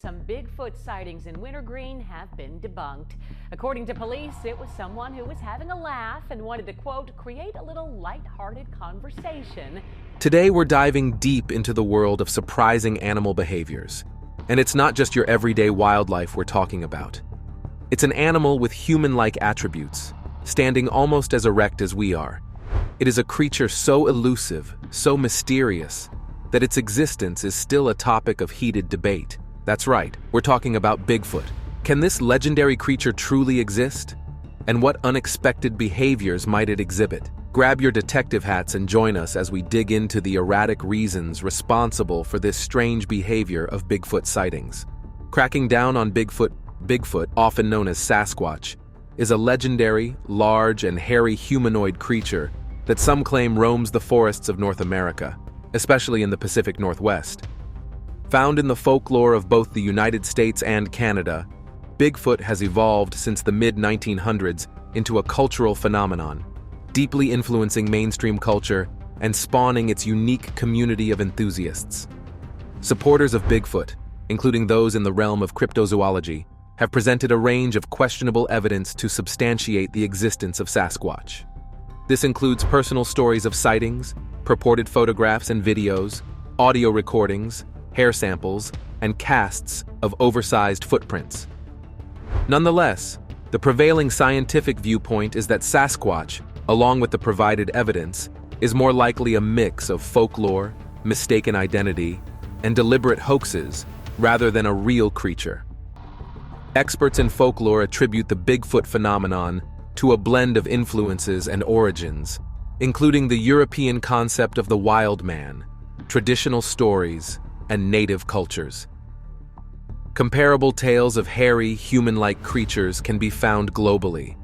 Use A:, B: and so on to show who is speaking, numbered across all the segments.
A: Some Bigfoot sightings in Wintergreen have been debunked. According to police, it was someone who was having a laugh and wanted to, quote, create a little lighthearted conversation.
B: Today, we're diving deep into the world of surprising animal behaviors. And it's not just your everyday wildlife we're talking about. It's an animal with human-like attributes, standing almost as erect as we are. It is a creature so elusive, so mysterious, that its existence is still a topic of heated debate. That's right, we're talking about Bigfoot. Can this legendary creature truly exist? And what unexpected behaviors might it exhibit? Grab your detective hats and join us as we dig into the erratic reasons responsible for this strange behavior of Bigfoot sightings. Cracking down on Bigfoot, often known as Sasquatch, is a legendary, large, and hairy humanoid creature that some claim roams the forests of North America, especially in the Pacific Northwest. Found in the folklore of both the United States and Canada, Bigfoot has evolved since the mid-1900s into a cultural phenomenon, deeply influencing mainstream culture and spawning its unique community of enthusiasts. Supporters of Bigfoot, including those in the realm of cryptozoology, have presented a range of questionable evidence to substantiate the existence of Sasquatch. This includes personal stories of sightings, purported photographs and videos, audio recordings, hair samples, and casts of oversized footprints. Nonetheless, the prevailing scientific viewpoint is that Sasquatch, along with the provided evidence, is more likely a mix of folklore, mistaken identity, and deliberate hoaxes rather than a real creature. Experts in folklore attribute the Bigfoot phenomenon to a blend of influences and origins, including the European concept of the wild man, traditional stories, and native cultures. Comparable tales of hairy, human-like creatures can be found globally,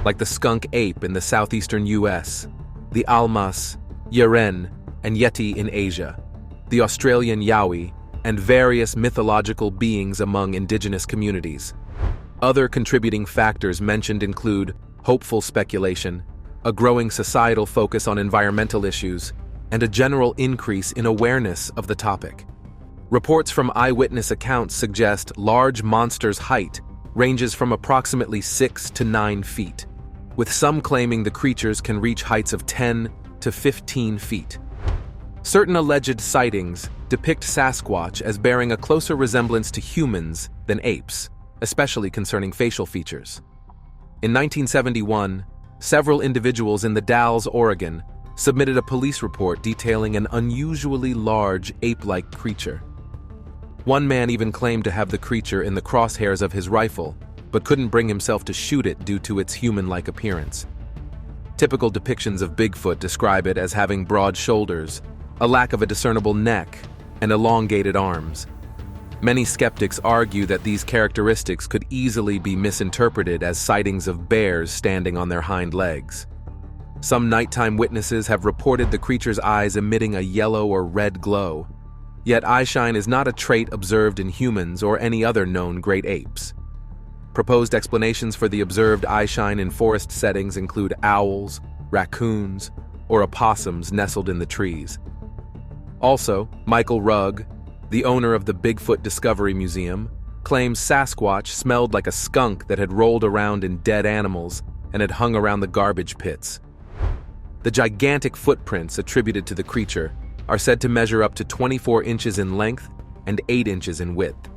B: like the skunk ape in the southeastern US, the almas, yeren, and yeti in Asia, the Australian yowie, and various mythological beings among indigenous communities. Other contributing factors mentioned include hopeful speculation, a growing societal focus on environmental issues, and a general increase in awareness of the topic. Reports from eyewitness accounts suggest large monsters' height ranges from approximately 6 to 9 feet, with some claiming the creatures can reach heights of 10 to 15 feet. Certain alleged sightings depict Sasquatch as bearing a closer resemblance to humans than apes, especially concerning facial features. In 1971, several individuals in the Dalles, Oregon, submitted a police report detailing an unusually large ape-like creature. One man even claimed to have the creature in the crosshairs of his rifle, but couldn't bring himself to shoot it due to its human-like appearance. Typical depictions of Bigfoot describe it as having broad shoulders, a lack of a discernible neck, and elongated arms. Many skeptics argue that these characteristics could easily be misinterpreted as sightings of bears standing on their hind legs. Some nighttime witnesses have reported the creature's eyes emitting a yellow or red glow. Yet eyeshine is not a trait observed in humans or any other known great apes. Proposed explanations for the observed eyeshine in forest settings include owls, raccoons, or opossums nestled in the trees. Also, Michael Rugg, the owner of the Bigfoot Discovery Museum, claims Sasquatch smelled like a skunk that had rolled around in dead animals and had hung around the garbage pits. The gigantic footprints attributed to the creature are said to measure up to 24 inches in length and 8 inches in width.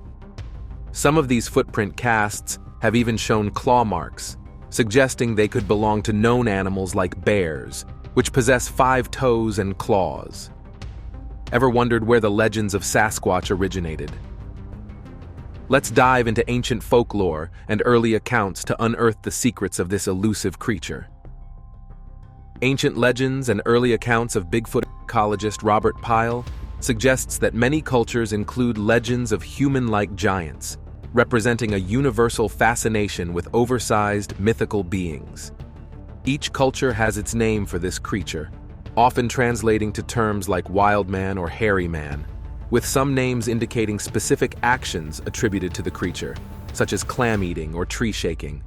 B: Some of these footprint casts have even shown claw marks, suggesting they could belong to known animals like bears, which possess 5 toes and claws. Ever wondered where the legends of Sasquatch originated? Let's dive into ancient folklore and early accounts to unearth the secrets of this elusive creature. Ancient legends and early accounts of Bigfoot. Ecologist Robert Pyle suggests that many cultures include legends of human-like giants, representing a universal fascination with oversized mythical beings. Each culture has its name for this creature, often translating to terms like wild man or hairy man, with some names indicating specific actions attributed to the creature, such as clam eating or tree shaking.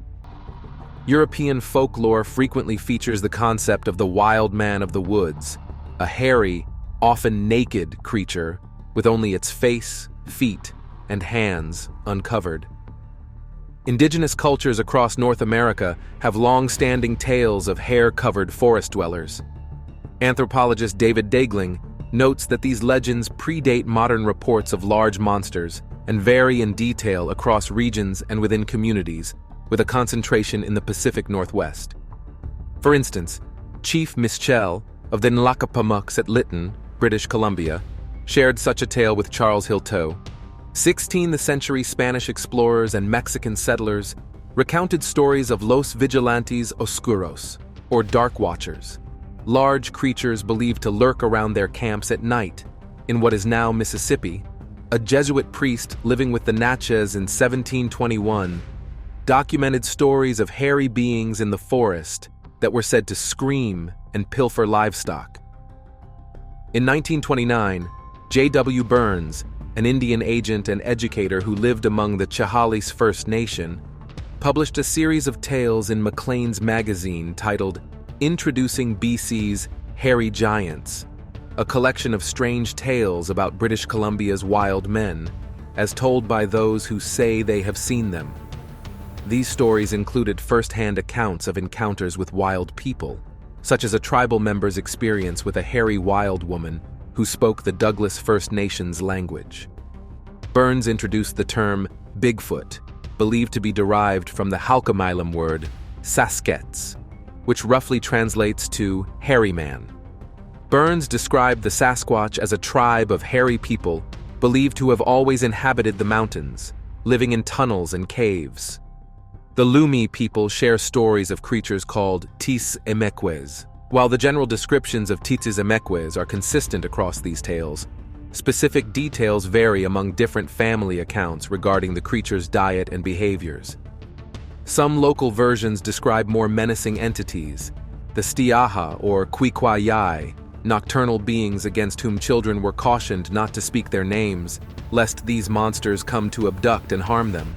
B: European folklore frequently features the concept of the wild man of the woods, a hairy, often naked creature with only its face, feet, and hands uncovered. Indigenous cultures across North America have long-standing tales of hair-covered forest dwellers. Anthropologist David Daegling notes that these legends predate modern reports of large monsters and vary in detail across regions and within communities, with a concentration in the Pacific Northwest. For instance, Chief Mischel of the Nlaka'pamux at Lytton, British Columbia, shared such a tale with Charles Hilto. 16th-century Spanish explorers and Mexican settlers recounted stories of Los Vigilantes Oscuros, or Dark Watchers, large creatures believed to lurk around their camps at night. In what is now Mississippi, a Jesuit priest living with the Natchez in 1721 documented stories of hairy beings in the forest that were said to scream and pilfer livestock. In 1929, J.W. Burns, an Indian agent and educator who lived among the Chehalis First Nation, published a series of tales in Maclean's magazine titled Introducing BC's Hairy Giants, a collection of strange tales about British Columbia's wild men, as told by those who say they have seen them. These stories included first-hand accounts of encounters with wild people, such as a tribal member's experience with a hairy wild woman who spoke the Douglas First Nations language. Burns introduced the term Bigfoot, believed to be derived from the Halkomelem word Saskets, which roughly translates to hairy man. Burns described the Sasquatch as a tribe of hairy people believed to have always inhabited the mountains, living in tunnels and caves. The Lumi people share stories of creatures called Tis Emekwes. While the general descriptions of Tis Emekwes are consistent across these tales, specific details vary among different family accounts regarding the creature's diet and behaviors. Some local versions describe more menacing entities, the Stiaha or Quiquayai, nocturnal beings against whom children were cautioned not to speak their names, lest these monsters come to abduct and harm them.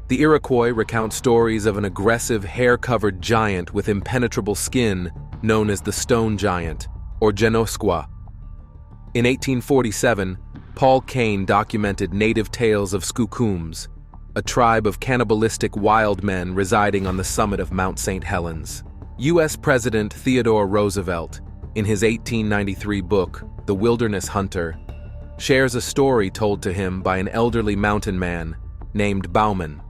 B: The Iroquois recount stories of an aggressive, hair-covered giant with impenetrable skin known as the Stone Giant, or Genosqua. In 1847, Paul Kane documented native tales of Skookooms, a tribe of cannibalistic wild men residing on the summit of Mount St. Helens. U.S. President Theodore Roosevelt, in his 1893 book, The Wilderness Hunter, shares a story told to him by an elderly mountain man named Bauman.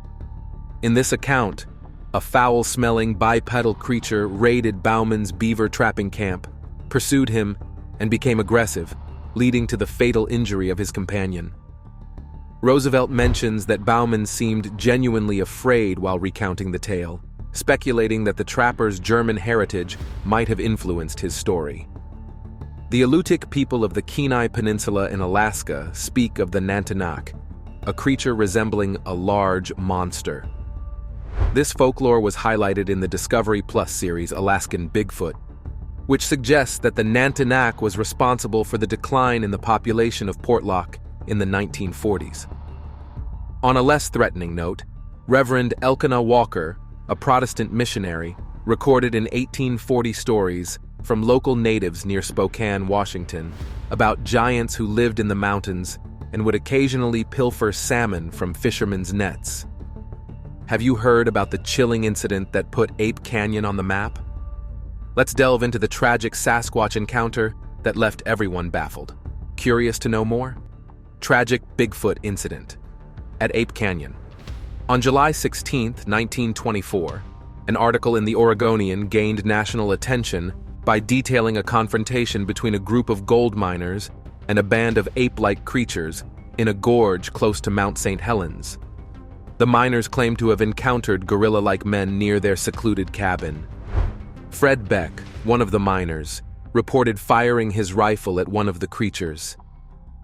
B: In this account, a foul-smelling bipedal creature raided Bauman's beaver trapping camp, pursued him, and became aggressive, leading to the fatal injury of his companion. Roosevelt mentions that Bauman seemed genuinely afraid while recounting the tale, speculating that the trapper's German heritage might have influenced his story. The Alutiiq people of the Kenai Peninsula in Alaska speak of the Nantinak, a creature resembling a large monster. This folklore was highlighted in the Discovery Plus series Alaskan Bigfoot, which suggests that the Nantinak was responsible for the decline in the population of Portlock in the 1940s. On a less threatening note, Reverend Elkanah Walker, a Protestant missionary, recorded in 1840 stories from local natives near Spokane, Washington, about giants who lived in the mountains and would occasionally pilfer salmon from fishermen's nets. Have you heard about the chilling incident that put Ape Canyon on the map? Let's delve into the tragic Sasquatch encounter that left everyone baffled. Curious to know more? Tragic Bigfoot incident at Ape Canyon. On July 16, 1924, an article in the Oregonian gained national attention by detailing a confrontation between a group of gold miners and a band of ape-like creatures in a gorge close to Mount St. Helens. The miners claimed to have encountered gorilla-like men near their secluded cabin. Fred Beck, one of the miners, reported firing his rifle at one of the creatures.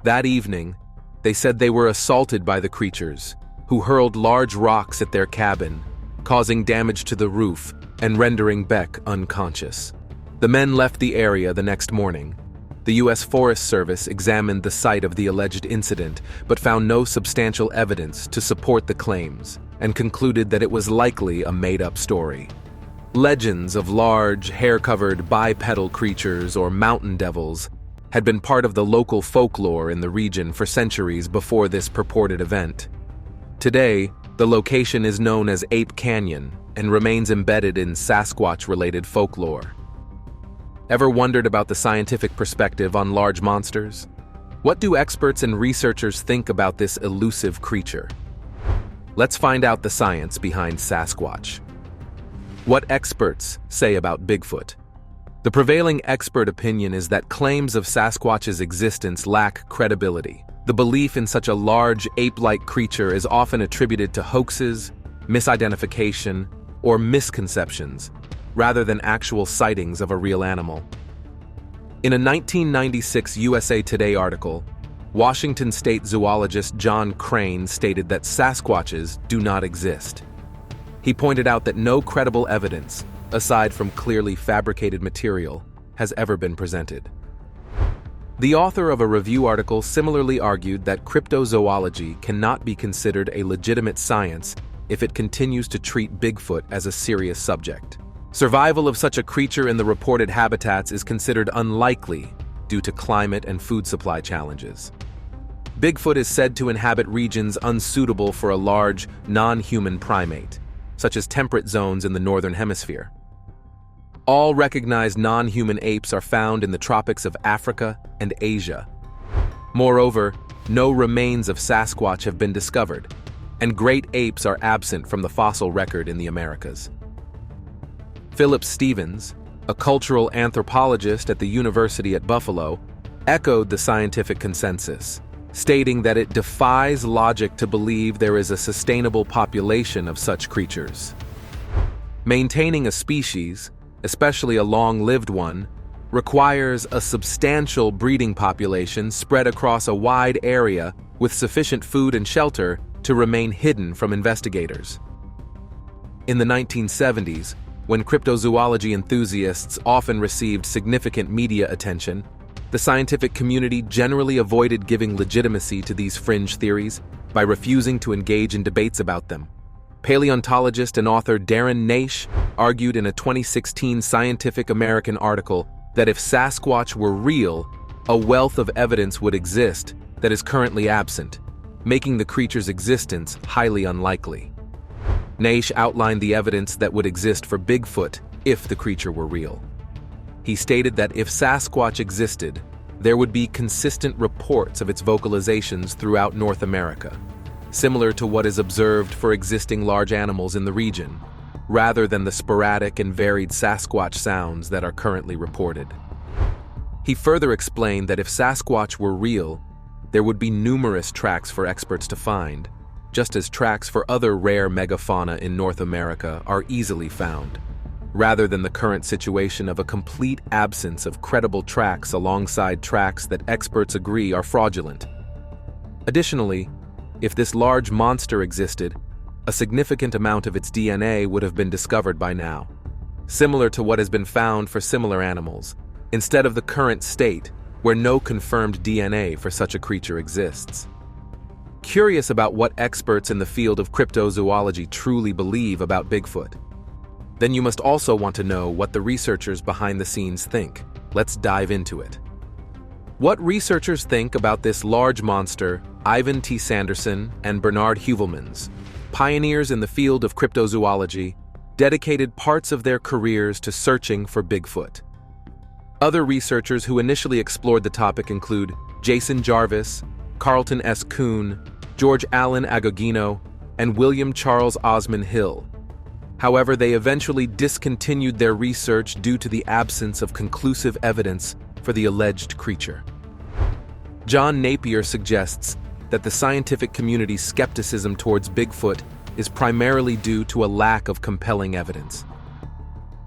B: That evening, they said they were assaulted by the creatures, who hurled large rocks at their cabin, causing damage to the roof and rendering Beck unconscious. The men left the area the next morning. The U.S. Forest Service examined the site of the alleged incident, but found no substantial evidence to support the claims, and concluded that it was likely a made-up story. Legends of large, hair-covered bipedal creatures or mountain devils had been part of the local folklore in the region for centuries before this purported event. Today, the location is known as Ape Canyon and remains embedded in Sasquatch-related folklore. Ever wondered about the scientific perspective on large monsters? What do experts and researchers think about this elusive creature? Let's find out the science behind Sasquatch. What experts say about Bigfoot. The prevailing expert opinion is that claims of Sasquatch's existence lack credibility. The belief in such a large, ape-like creature is often attributed to hoaxes, misidentification, or misconceptions, rather than actual sightings of a real animal. In a 1996 USA Today article, Washington State zoologist John Crane stated that Sasquatches do not exist. He pointed out that no credible evidence, aside from clearly fabricated material, has ever been presented. The author of a review article similarly argued that cryptozoology cannot be considered a legitimate science if it continues to treat Bigfoot as a serious subject. Survival of such a creature in the reported habitats is considered unlikely due to climate and food supply challenges. Bigfoot is said to inhabit regions unsuitable for a large, non-human primate, such as temperate zones in the northern hemisphere. All recognized non-human apes are found in the tropics of Africa and Asia. Moreover, no remains of Sasquatch have been discovered, and great apes are absent from the fossil record in the Americas. Philip Stevens, a cultural anthropologist at the University at Buffalo, echoed the scientific consensus, stating that it defies logic to believe there is a sustainable population of such creatures. Maintaining a species, especially a long-lived one, requires a substantial breeding population spread across a wide area with sufficient food and shelter to remain hidden from investigators. In the 1970s, when cryptozoology enthusiasts often received significant media attention, the scientific community generally avoided giving legitimacy to these fringe theories by refusing to engage in debates about them. Paleontologist and author Darren Naish argued in a 2016 Scientific American article that if Sasquatch were real, a wealth of evidence would exist that is currently absent, making the creature's existence highly unlikely. Naish outlined the evidence that would exist for Bigfoot if the creature were real. He stated that if Sasquatch existed, there would be consistent reports of its vocalizations throughout North America, similar to what is observed for existing large animals in the region, rather than the sporadic and varied Sasquatch sounds that are currently reported. He further explained that if Sasquatch were real, there would be numerous tracks for experts to find, just as tracks for other rare megafauna in North America are easily found, rather than the current situation of a complete absence of credible tracks alongside tracks that experts agree are fraudulent. Additionally, if this large monster existed, a significant amount of its DNA would have been discovered by now, similar to what has been found for similar animals, instead of the current state where no confirmed DNA for such a creature exists. Curious about what experts in the field of cryptozoology truly believe about Bigfoot? Then you must also want to know what the researchers behind the scenes think. Let's dive into it. What researchers think about this large monster, Ivan T. Sanderson and Bernard Heuvelmans, pioneers in the field of cryptozoology, dedicated parts of their careers to searching for Bigfoot. Other researchers who initially explored the topic include Jason Jarvis, Carlton S. Kuhn, George Allen Agogino, and William Charles Osman Hill. However, they eventually discontinued their research due to the absence of conclusive evidence for the alleged creature. John Napier suggests that the scientific community's skepticism towards Bigfoot is primarily due to a lack of compelling evidence.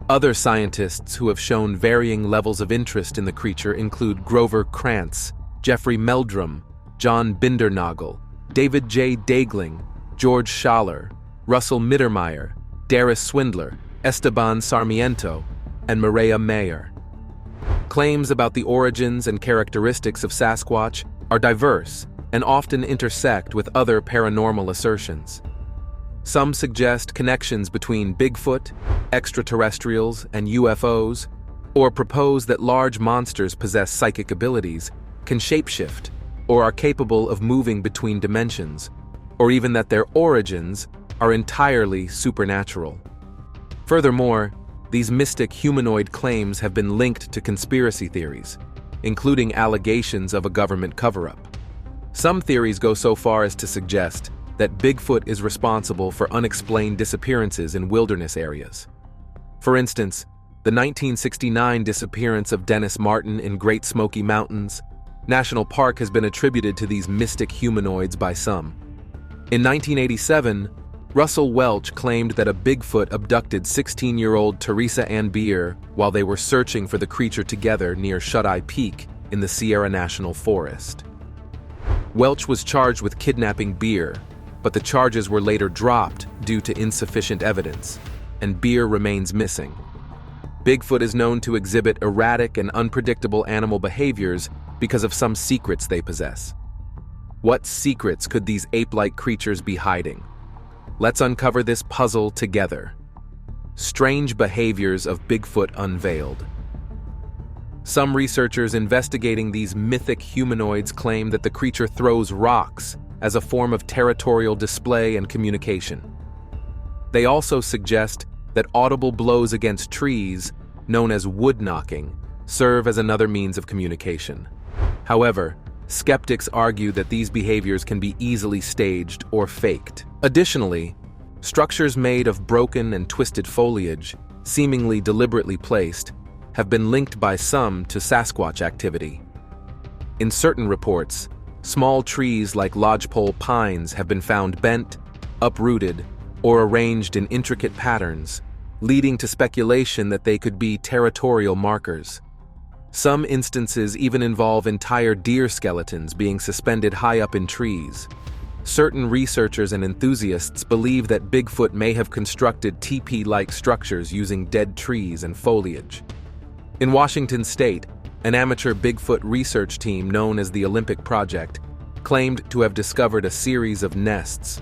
B: Other scientists who have shown varying levels of interest in the creature include Grover Krantz, Jeffrey Meldrum, John Bindernagel, David J. Daegling, George Schaller, Russell Mittermeier, Darius Swindler, Esteban Sarmiento, and Mireya Mayer. Claims about the origins and characteristics of Sasquatch are diverse and often intersect with other paranormal assertions. Some suggest connections between Bigfoot, extraterrestrials, and UFOs, or propose that large monsters possess psychic abilities, can shapeshift, or are capable of moving between dimensions, or even that their origins are entirely supernatural. Furthermore, these mystic humanoid claims have been linked to conspiracy theories, including allegations of a government cover-up. Some theories go so far as to suggest that Bigfoot is responsible for unexplained disappearances in wilderness areas. For instance, the 1969 disappearance of Dennis Martin in Great Smoky Mountains National Park has been attributed to these mystic humanoids by some. In 1987, Russell Welch claimed that a Bigfoot abducted 16-year-old Teresa Ann Beer while they were searching for the creature together near Shut-Eye Peak in the Sierra National Forest. Welch was charged with kidnapping Beer, but the charges were later dropped due to insufficient evidence, and Beer remains missing. Bigfoot is known to exhibit erratic and unpredictable animal behaviors because of some secrets they possess. What secrets could these ape-like creatures be hiding? Let's uncover this puzzle together. Strange behaviors of Bigfoot unveiled. Some researchers investigating these mythic humanoids claim that the creature throws rocks as a form of territorial display and communication. They also suggest that audible blows against trees, known as wood knocking, serve as another means of communication. However, skeptics argue that these behaviors can be easily staged or faked. Additionally, structures made of broken and twisted foliage, seemingly deliberately placed, have been linked by some to Sasquatch activity. In certain reports, small trees like lodgepole pines have been found bent, uprooted, or arranged in intricate patterns, leading to speculation that they could be territorial markers. Some instances even involve entire deer skeletons being suspended high up in trees. Certain researchers and enthusiasts believe that Bigfoot may have constructed teepee-like structures using dead trees and foliage. In Washington State, an amateur Bigfoot research team known as the Olympic Project claimed to have discovered a series of nests.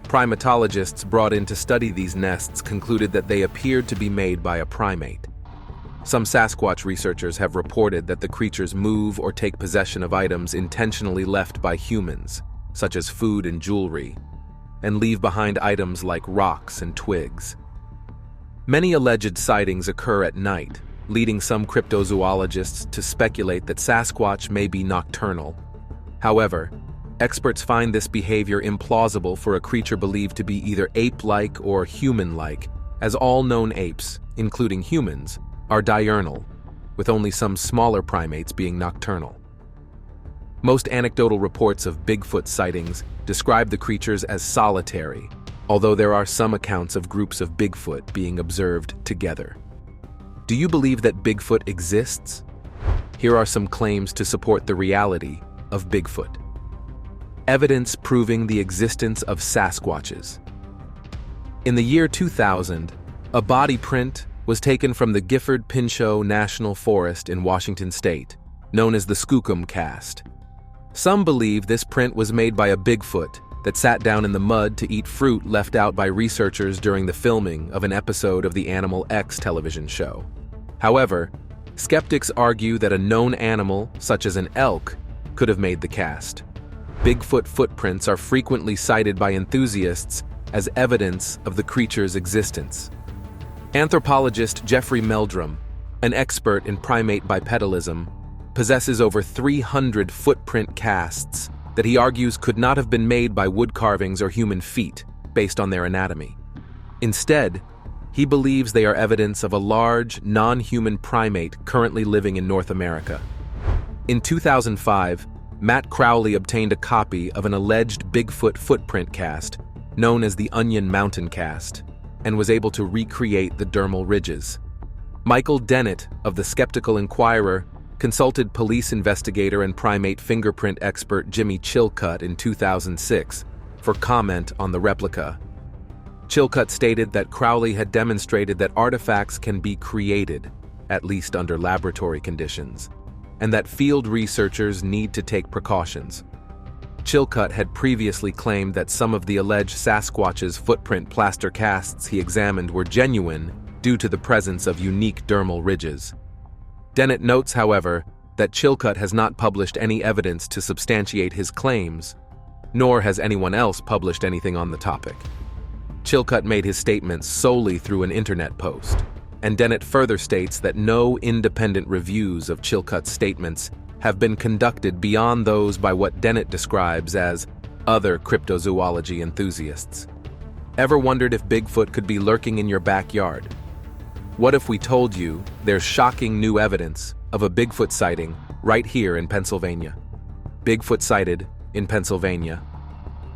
B: Primatologists brought in to study these nests concluded that they appeared to be made by a primate. Some Sasquatch researchers have reported that the creatures move or take possession of items intentionally left by humans, such as food and jewelry, and leave behind items like rocks and twigs. Many alleged sightings occur at night, leading some cryptozoologists to speculate that Sasquatch may be nocturnal. However, experts find this behavior implausible for a creature believed to be either ape-like or human-like, as all known apes, including humans, are diurnal, with only some smaller primates being nocturnal. Most anecdotal reports of Bigfoot sightings describe the creatures as solitary, although there are some accounts of groups of Bigfoot being observed together. Do you believe that Bigfoot exists? Here are some claims to support the reality of Bigfoot. Evidence proving the existence of Sasquatches. In the year 2000, a body print was taken from the Gifford-Pinchot National Forest in Washington State, known as the Skookum Cast. Some believe this print was made by a Bigfoot that sat down in the mud to eat fruit left out by researchers during the filming of an episode of the Animal X television show. However, skeptics argue that a known animal, such as an elk, could have made the cast. Bigfoot footprints are frequently cited by enthusiasts as evidence of the creature's existence. Anthropologist Jeffrey Meldrum, an expert in primate bipedalism, possesses over 300 footprint casts that he argues could not have been made by wood carvings or human feet based on their anatomy. Instead, he believes they are evidence of a large, non-human primate currently living in North America. In 2005, Matt Crowley obtained a copy of an alleged Bigfoot footprint cast known as the Onion Mountain Cast and was able to recreate the dermal ridges. Michael Dennett of the Skeptical Inquirer consulted police investigator and primate fingerprint expert Jimmy Chilcutt in 2006 for comment on the replica. Chilcutt stated that Crowley had demonstrated that artifacts can be created, at least under laboratory conditions, and that field researchers need to take precautions. Chilcutt had previously claimed that some of the alleged Sasquatch's footprint plaster casts he examined were genuine due to the presence of unique dermal ridges. Dennett notes, however, that Chilcutt has not published any evidence to substantiate his claims, nor has anyone else published anything on the topic. Chilcutt made his statements solely through an internet post, and Dennett further states that no independent reviews of Chilcutt's statements have been conducted beyond those by what Dennett describes as other cryptozoology enthusiasts. Ever wondered if Bigfoot could be lurking in your backyard? What if we told you there's shocking new evidence of a Bigfoot sighting right here in Pennsylvania? Bigfoot sighted in Pennsylvania.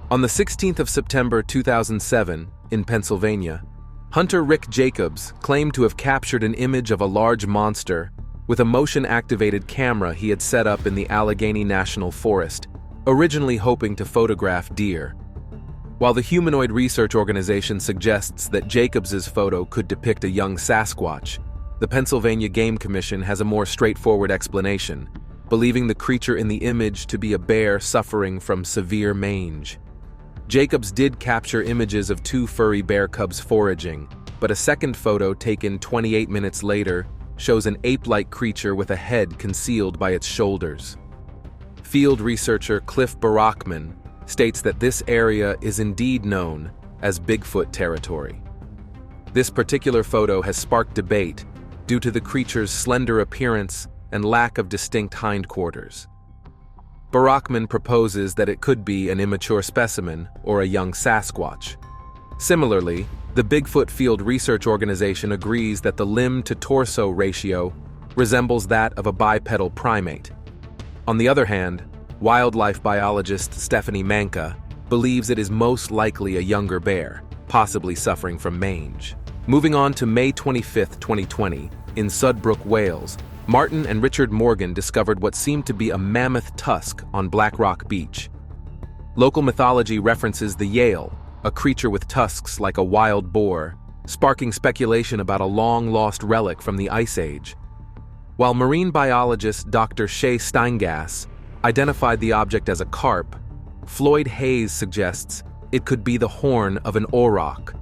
B: On the 16th of September 2007, in Pennsylvania, hunter Rick Jacobs claimed to have captured an image of a large monster with a motion-activated camera he had set up in the Allegheny National Forest, originally hoping to photograph deer. While the Humanoid Research Organization suggests that Jacobs's photo could depict a young Sasquatch, the Pennsylvania Game Commission has a more straightforward explanation, believing the creature in the image to be a bear suffering from severe mange. Jacobs did capture images of two furry bear cubs foraging, but a second photo taken 28 minutes later shows an ape-like creature with a head concealed by its shoulders. Field researcher Cliff Barackman states that this area is indeed known as Bigfoot territory. This particular photo has sparked debate due to the creature's slender appearance and lack of distinct hindquarters. Barackman proposes that it could be an immature specimen or a young Sasquatch. Similarly, the Bigfoot Field Research Organization agrees that the limb-to-torso ratio resembles that of a bipedal primate. On the other hand, wildlife biologist Stephanie Manka believes it is most likely a younger bear, possibly suffering from mange. Moving on to May 25, 2020, in Sudbrook, Wales, Martin and Richard Morgan discovered what seemed to be a mammoth tusk on Black Rock Beach. Local mythology references the Yale, a creature with tusks like a wild boar, sparking speculation about a long-lost relic from the Ice Age. While marine biologist Dr. Shay Steingass identified the object as a carp, Floyd Hayes suggests it could be the horn of an auroch,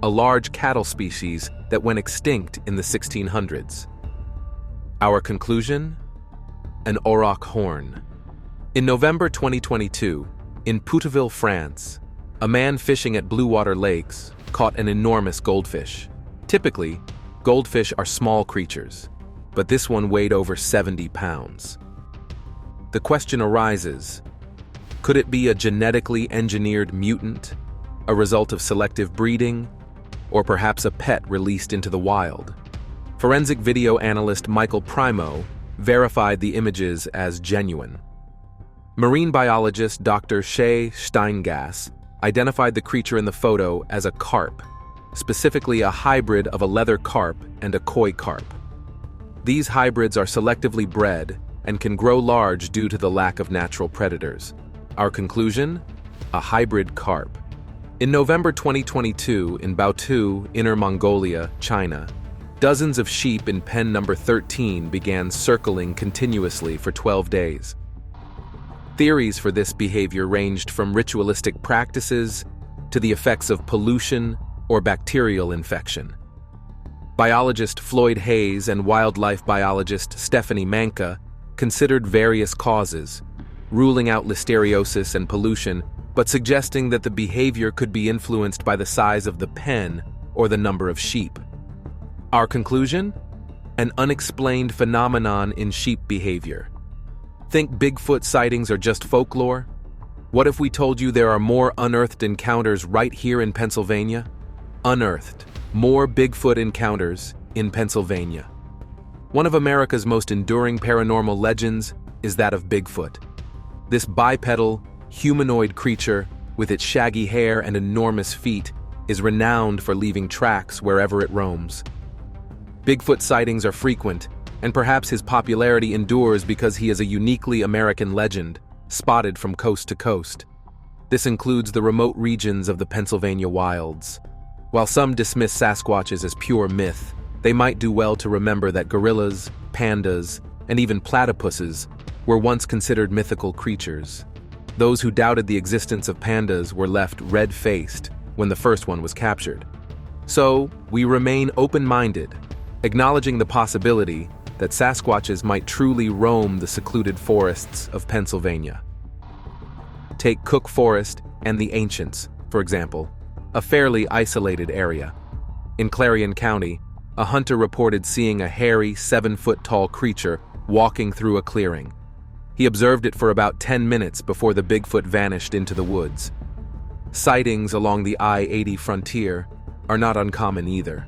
B: a large cattle species that went extinct in the 1600s. Our conclusion? An auroch horn. In November 2022, in Pouteville, France, a man fishing at Blue Water Lakes caught an enormous goldfish. Typically, goldfish are small creatures, but this one weighed over 70 pounds. The question arises, could it be a genetically engineered mutant, a result of selective breeding, or perhaps a pet released into the wild? Forensic video analyst Michael Primo verified the images as genuine. Marine biologist Dr. Shay Steingass identified the creature in the photo as a carp, specifically a hybrid of a leather carp and a koi carp. These hybrids are selectively bred and can grow large due to the lack of natural predators. Our conclusion? A hybrid carp. In November 2022, in Baotou, Inner Mongolia, China, dozens of sheep in pen number 13 began circling continuously for 12 days. Theories for this behavior ranged from ritualistic practices to the effects of pollution or bacterial infection. Biologist Floyd Hayes and wildlife biologist Stephanie Manka considered various causes, ruling out listeriosis and pollution, but suggesting that the behavior could be influenced by the size of the pen or the number of sheep. Our conclusion? An unexplained phenomenon in sheep behavior. Think Bigfoot sightings are just folklore? What if we told you there are more unearthed encounters right here in Pennsylvania? Unearthed. More Bigfoot encounters in Pennsylvania. One of America's most enduring paranormal legends is that of Bigfoot. This bipedal, humanoid creature, with its shaggy hair and enormous feet, is renowned for leaving tracks wherever it roams. Bigfoot sightings are frequent, and perhaps his popularity endures because he is a uniquely American legend, spotted from coast to coast. This includes the remote regions of the Pennsylvania wilds. While some dismiss Sasquatches as pure myth, they might do well to remember that gorillas, pandas, and even platypuses were once considered mythical creatures. Those who doubted the existence of pandas were left red-faced when the first one was captured. So, we remain open-minded, acknowledging the possibility that Sasquatches might truly roam the secluded forests of Pennsylvania. Take Cook Forest and the Ancients, for example, a fairly isolated area. In Clarion County, a hunter reported seeing a hairy, 7-foot-tall creature walking through a clearing. He observed it for about 10 minutes before the Bigfoot vanished into the woods. Sightings along the I-80 frontier are not uncommon either.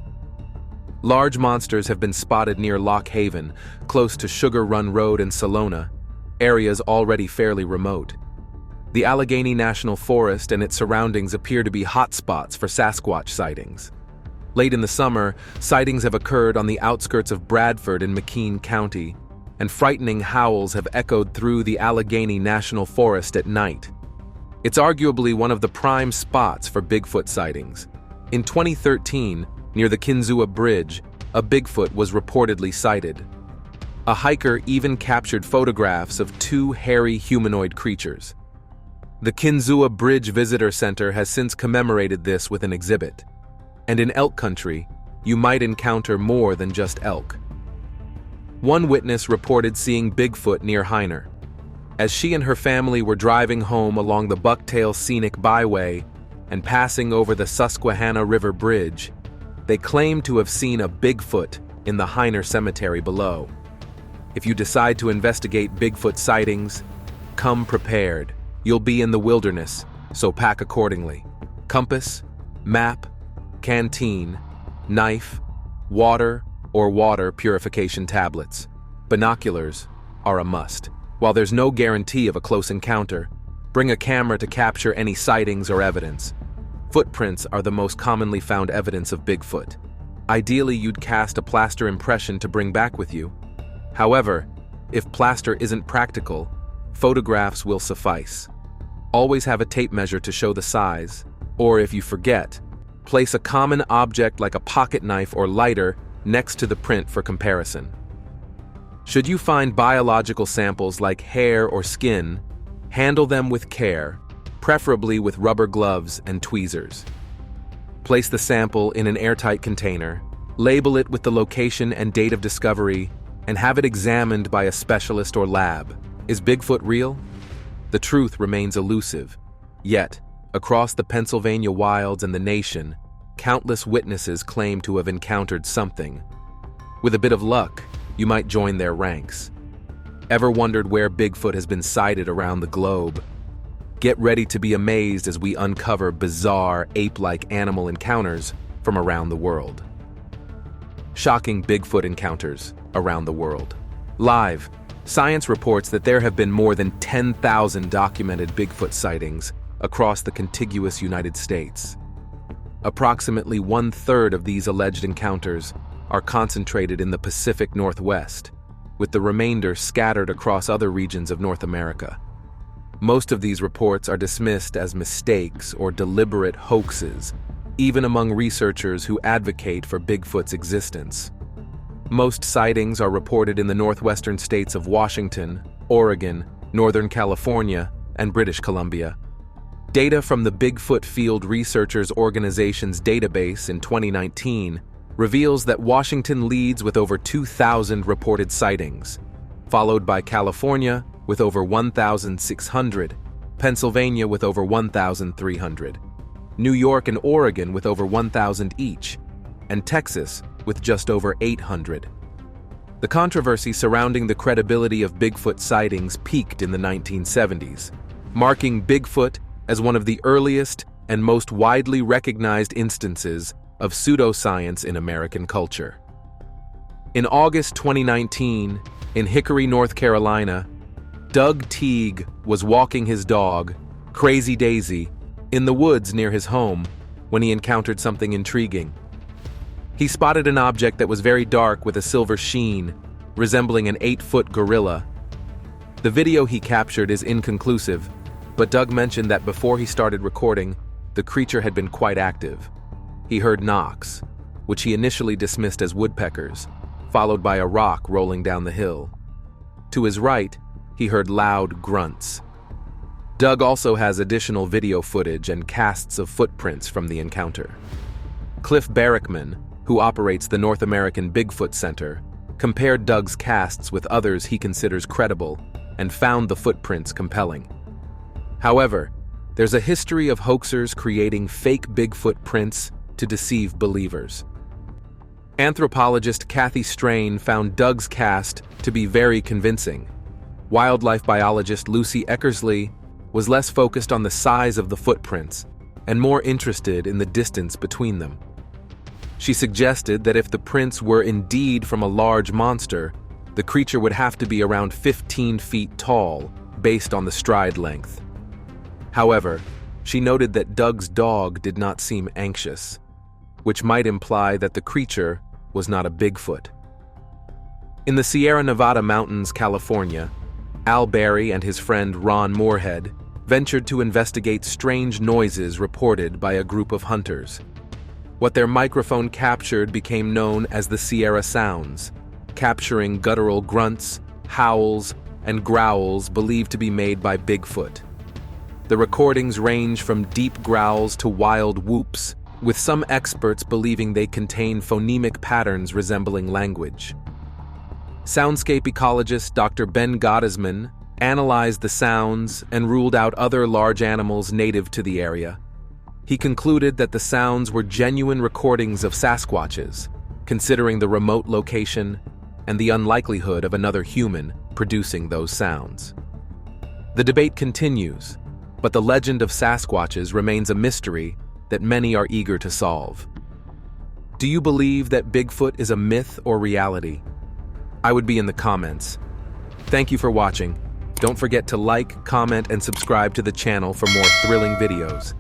B: Large monsters have been spotted near Lock Haven, close to Sugar Run Road and Salona, areas already fairly remote. The Allegheny National Forest and its surroundings appear to be hotspots for Sasquatch sightings. Late in the summer, sightings have occurred on the outskirts of Bradford in McKean County, and frightening howls have echoed through the Allegheny National Forest at night. It's arguably one of the prime spots for Bigfoot sightings. In 2013, near the Kinzua Bridge, a Bigfoot was reportedly sighted. A hiker even captured photographs of 2 hairy humanoid creatures. The Kinzua Bridge Visitor Center has since commemorated this with an exhibit. And in elk country, you might encounter more than just elk. One witness reported seeing Bigfoot near Heiner. As she and her family were driving home along the Bucktail Scenic Byway and passing over the Susquehanna River Bridge, they claimed to have seen a Bigfoot in the Heiner Cemetery below. If you decide to investigate Bigfoot sightings, come prepared. You'll be in the wilderness, so pack accordingly. Compass, map, canteen, knife, water, or water purification tablets. Binoculars are a must. While there's no guarantee of a close encounter, bring a camera to capture any sightings or evidence. Footprints are the most commonly found evidence of Bigfoot. Ideally, you'd cast a plaster impression to bring back with you. However, if plaster isn't practical, photographs will suffice. Always have a tape measure to show the size, or if you forget, place a common object like a pocket knife or lighter next to the print for comparison. Should you find biological samples like hair or skin, handle them with care, preferably with rubber gloves and tweezers. Place the sample in an airtight container, label it with the location and date of discovery, and have it examined by a specialist or lab. Is Bigfoot real? The truth remains elusive. Yet, across the Pennsylvania wilds and the nation, countless witnesses claim to have encountered something. With a bit of luck, you might join their ranks. Ever wondered where Bigfoot has been sighted around the globe? Get ready to be amazed as we uncover bizarre, ape-like animal encounters from around the world. Shocking Bigfoot encounters around the world. Live, science reports that there have been more than 10,000 documented Bigfoot sightings across the contiguous United States. Approximately 1/3 of these alleged encounters are concentrated in the Pacific Northwest, with the remainder scattered across other regions of North America. Most of these reports are dismissed as mistakes or deliberate hoaxes, even among researchers who advocate for Bigfoot's existence. Most sightings are reported in the northwestern states of Washington, Oregon, Northern California, and British Columbia. Data from the Bigfoot Field Researchers Organization's database in 2019 reveals that Washington leads with over 2,000 reported sightings, followed by California with over 1,600, Pennsylvania with over 1,300, New York and Oregon with over 1,000 each, and Texas with just over 800. The controversy surrounding the credibility of Bigfoot sightings peaked in the 1970s, marking Bigfoot as one of the earliest and most widely recognized instances of pseudoscience in American culture. In August 2019, in Hickory, North Carolina, Doug Teague was walking his dog, Crazy Daisy, in the woods near his home when he encountered something intriguing. He spotted an object that was very dark with a silver sheen, resembling an 8-foot gorilla. The video he captured is inconclusive, but Doug mentioned that before he started recording, the creature had been quite active. He heard knocks, which he initially dismissed as woodpeckers, followed by a rock rolling down the hill. To his right, he heard loud grunts. Doug also has additional video footage and casts of footprints from the encounter. Cliff Barrickman, who operates the North American Bigfoot Center, compared Doug's casts with others he considers credible, and found the footprints compelling. However, there's a history of hoaxers creating fake Bigfoot prints to deceive believers. Anthropologist Kathy Strain found Doug's cast to be very convincing. Wildlife biologist Lucy Eckersley was less focused on the size of the footprints and more interested in the distance between them. She suggested that if the prints were indeed from a large monster, the creature would have to be around 15 feet tall, based on the stride length. However, she noted that Doug's dog did not seem anxious, which might imply that the creature was not a Bigfoot. In the Sierra Nevada mountains, California, Al Berry and his friend Ron Moorhead ventured to investigate strange noises reported by a group of hunters. What their microphone captured became known as the Sierra Sounds, capturing guttural grunts, howls, and growls believed to be made by Bigfoot. The recordings range from deep growls to wild whoops, with some experts believing they contain phonemic patterns resembling language. Soundscape ecologist Dr. Ben Gottesman analyzed the sounds and ruled out other large animals native to the area. He concluded that the sounds were genuine recordings of Sasquatches, considering the remote location and the unlikelihood of another human producing those sounds. The debate continues, but the legend of Sasquatches remains a mystery that many are eager to solve. Do you believe that Bigfoot is a myth or reality? I would be in the comments. Thank you for watching. Don't forget to like, comment, and subscribe to the channel for more thrilling videos.